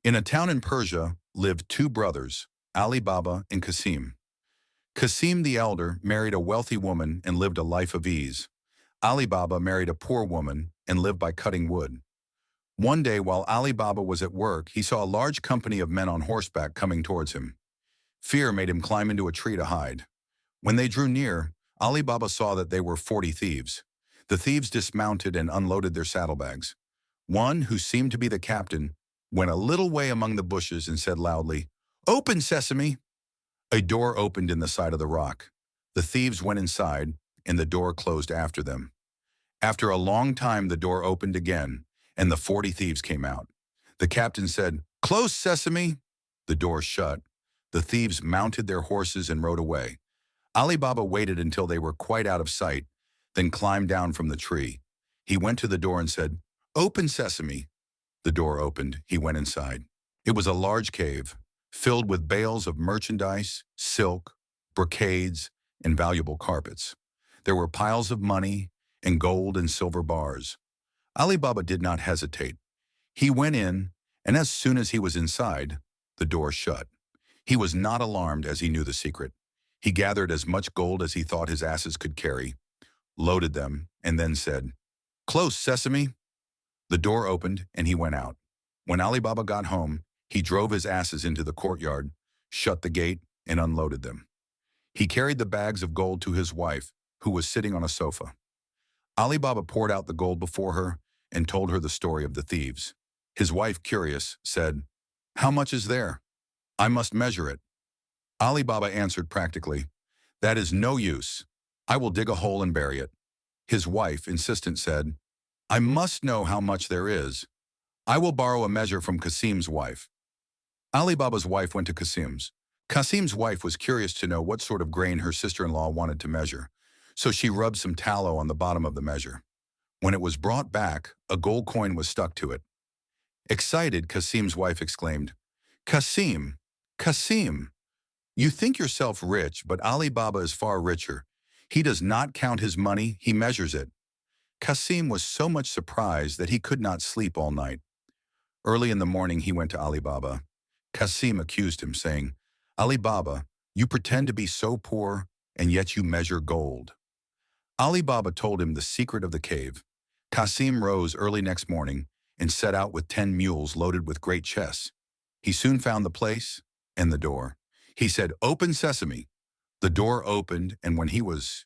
In a town in Persia lived two brothers, Ali Baba and Qasim. Qasim the elder married a wealthy woman and lived a life of ease. Ali Baba married a poor woman and lived by cutting wood. One day while Ali Baba was at work, he saw a large company of men on horseback coming towards him. Fear made him climb into a tree to hide. When they drew near, Ali Baba saw that they were 40 thieves. The thieves dismounted and unloaded their saddlebags. One, who seemed to be the captain, went a little way among the bushes and said loudly, "Open, sesame!" A door opened in the side of the rock. The thieves went inside, and the door closed after them. After a long time, the door opened again, and the 40 thieves came out. The captain said, "Close, sesame!" The door shut. The thieves mounted their horses and rode away. Ali Baba waited until they were quite out of sight, then climbed down from the tree. He went to the door and said, "Open, sesame!" The door opened. He went inside. It was a large cave, filled with bales of merchandise, silk, brocades, and valuable carpets. There were piles of money and gold and silver bars. Ali Baba did not hesitate. He went in, and as soon as he was inside, the door shut. He was not alarmed as he knew the secret. He gathered as much gold as he thought his asses could carry, loaded them, and then said, "Close, sesame!" The door opened, and he went out. When Ali Baba got home, he drove his asses into the courtyard, shut the gate, and unloaded them. He carried the bags of gold to his wife, who was sitting on a sofa. Ali Baba poured out the gold before her and told her the story of the thieves. His wife, curious, said, "How much is there? I must measure it." Ali Baba answered practically, "That is no use. I will dig a hole and bury it." His wife, insistent, said, "I must know how much there is. I will borrow a measure from Qasim's wife." Ali Baba's wife went to Qasim's. Qasim's wife was curious to know what sort of grain her sister-in-law wanted to measure, so she rubbed some tallow on the bottom of the measure. When it was brought back, a gold coin was stuck to it. Excited, Qasim's wife exclaimed, "Qasim, Qasim, you think yourself rich, but Ali Baba is far richer. He does not count his money, he measures it." Qasim was so much surprised that he could not sleep all night. Early in the morning, he went to Ali Baba. Qasim accused him, saying, "Ali Baba, you pretend to be so poor, and yet you measure gold." Ali Baba told him the secret of the cave. Qasim rose early next morning and set out with 10 mules loaded with great chests. He soon found the place and the door. He said, "Open, sesame." The door opened, and when he was